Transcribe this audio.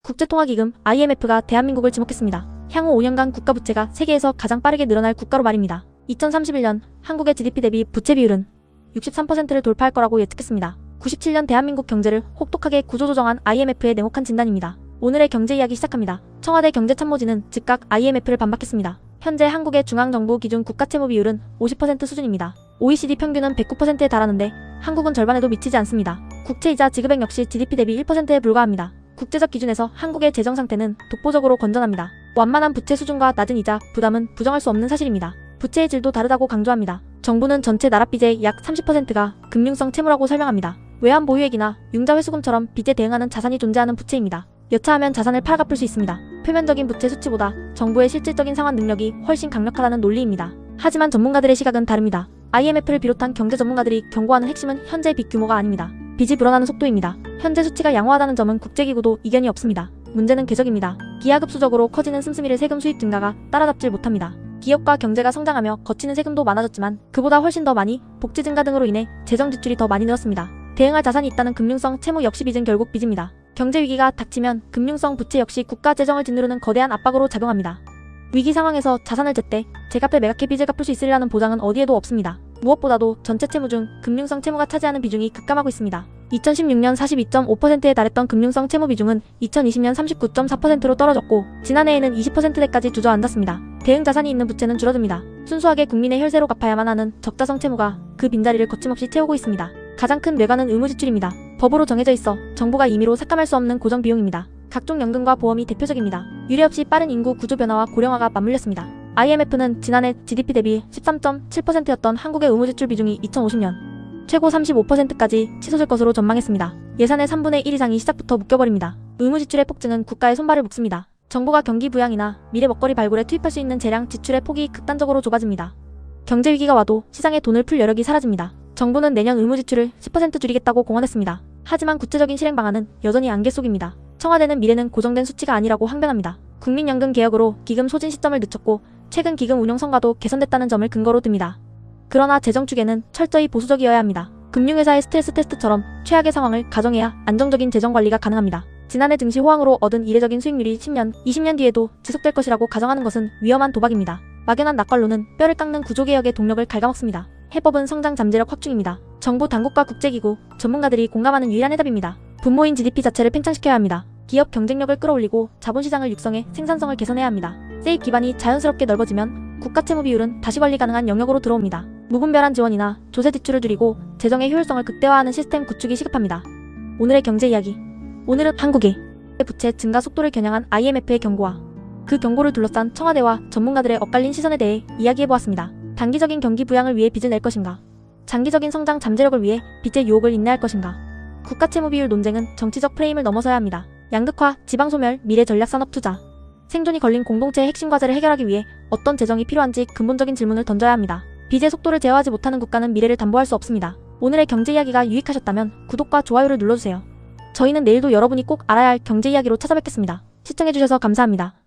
국제통화기금 IMF가 대한민국을 지목했습니다. 향후 5년간 국가부채가 세계에서 가장 빠르게 늘어날 국가로 말입니다. 2031년 한국의 GDP 대비 부채 비율은 63%를 돌파할 거라고 예측했습니다. 97년 대한민국 경제를 혹독하게 구조조정한 IMF의 냉혹한 진단입니다. 오늘의 경제 이야기 시작합니다. 청와대 경제참모진은 즉각 IMF를 반박했습니다. 현재 한국의 중앙정부 기준 국가채무 비율은 50% 수준입니다. OECD 평균은 109%에 달하는데 한국은 절반에도 미치지 않습니다. 국채이자 지급액 역시 GDP 대비 1%에 불과합니다. 국제적 기준에서 한국의 재정 상태는 독보적으로 건전합니다. 완만한 부채 수준과 낮은 이자, 부담은 부정할 수 없는 사실입니다. 부채의 질도 다르다고 강조합니다. 정부는 전체 나라 빚의 약 30%가 금융성 채무라고 설명합니다. 외환 보유액이나 융자 회수금처럼 빚에 대응하는 자산이 존재하는 부채입니다. 여차하면 자산을 팔아 갚을 수 있습니다. 표면적인 부채 수치보다 정부의 실질적인 상환 능력이 훨씬 강력하다는 논리입니다. 하지만 전문가들의 시각은 다릅니다. IMF를 비롯한 경제 전문가들이 경고하는 핵심은 현재 빚 규모가 아닙니다. 빚이 불어나는 속도입니다. 현재 수치가 양호하다는 점은 국제기구도 이견이 없습니다. 문제는 궤적입니다. 기하급수적으로 커지는 씀씀이를 세금 수입 증가가 따라잡질 못합니다. 기업과 경제가 성장하며 거치는 세금도 많아졌지만 그보다 훨씬 더 많이 복지 증가 등으로 인해 재정 지출이 더 많이 늘었습니다. 대응할 자산이 있다는 금융성 채무 역시 빚은 결국 빚입니다. 경제 위기가 닥치면 금융성 부채 역시 국가 재정을 짓누르는 거대한 압박으로 작용합니다. 위기 상황에서 자산을 제때 제값에 매각해 빚을 갚을 수 있으리라는 보장은 어디에도 없습니다. 무엇보다도 전체 채무 중 금융성 채무가 차지하는 비중이 급감하고 있습니다. 2016년 42.5%에 달했던 금융성 채무 비중은 2020년 39.4%로 떨어졌고 지난해에는 20%대까지 주저앉았습니다. 대응 자산이 있는 부채는 줄어듭니다. 순수하게 국민의 혈세로 갚아야만 하는 적자성 채무가 그 빈자리를 거침없이 채우고 있습니다. 가장 큰 뇌관은 의무지출입니다. 법으로 정해져 있어 정부가 임의로 삭감할 수 없는 고정 비용입니다. 각종 연금과 보험이 대표적입니다. 유례없이 빠른 인구 구조 변화와 고령화가 맞물렸습니다. IMF는 지난해 GDP 대비 13.7%였던 한국의 의무지출 비중이 2050년 최고 35%까지 치솟을 것으로 전망했습니다. 예산의 3분의 1 이상이 시작부터 묶여버립니다. 의무지출의 폭증은 국가의 손발을 묶습니다. 정부가 경기 부양이나 미래 먹거리 발굴에 투입할 수 있는 재량 지출의 폭이 극단적으로 좁아집니다. 경제 위기가 와도 시장에 돈을 풀 여력이 사라집니다. 정부는 내년 의무지출을 10% 줄이겠다고 공언했습니다. 하지만 구체적인 실행 방안은 여전히 안개 속입니다. 청와대는 미래는 고정된 수치가 아니라고 항변합니다. 국민연금 개혁으로 기금 소진 시점을 늦췄고 최근 기금 운용 성과도 개선됐다는 점을 근거로 듭니다. 그러나 재정 추계는 철저히 보수적이어야 합니다. 금융회사의 스트레스 테스트처럼 최악의 상황을 가정해야 안정적인 재정 관리가 가능합니다. 지난해 증시 호황으로 얻은 이례적인 수익률이 10년, 20년 뒤에도 지속될 것이라고 가정하는 것은 위험한 도박입니다. 막연한 낙관론은 뼈를 깎는 구조개혁의 동력을 갉아먹습니다. 해법은 성장 잠재력 확충입니다. 정부 당국과 국제기구, 전문가들이 공감하는 유일한 해답입니다. 분모인 GDP 자체를 팽창시켜야 합니다. 기업 경쟁력을 끌어올리고 자본시장을 육성해 생산성을 개선해야 합니다. 세입 기반이 자연스럽게 넓어지면 국가채무 비율은 다시 관리 가능한 영역으로 들어옵니다. 무분별한 지원이나 조세 지출을 줄이고 재정의 효율성을 극대화하는 시스템 구축이 시급합니다. 오늘의 경제 이야기. 오늘은 한국의 부채 증가 속도를 겨냥한 IMF의 경고와 그 경고를 둘러싼 청와대와 전문가들의 엇갈린 시선에 대해 이야기해보았습니다. 단기적인 경기 부양을 위해 빚을 낼 것인가? 장기적인 성장 잠재력을 위해 빚의 유혹을 인내할 것인가? 국가채무 비율 논쟁은 정치적 프레임을 넘어서야 합니다. 양극화, 지방소멸, 미래 전략산업 투자. 생존이 걸린 공동체의 핵심 과제를 해결하기 위해 어떤 재정이 필요한지 근본적인 질문을 던져야 합니다. 빚의 속도를 제어하지 못하는 국가는 미래를 담보할 수 없습니다. 오늘의 경제 이야기가 유익하셨다면 구독과 좋아요를 눌러주세요. 저희는 내일도 여러분이 꼭 알아야 할 경제 이야기로 찾아뵙겠습니다. 시청해주셔서 감사합니다.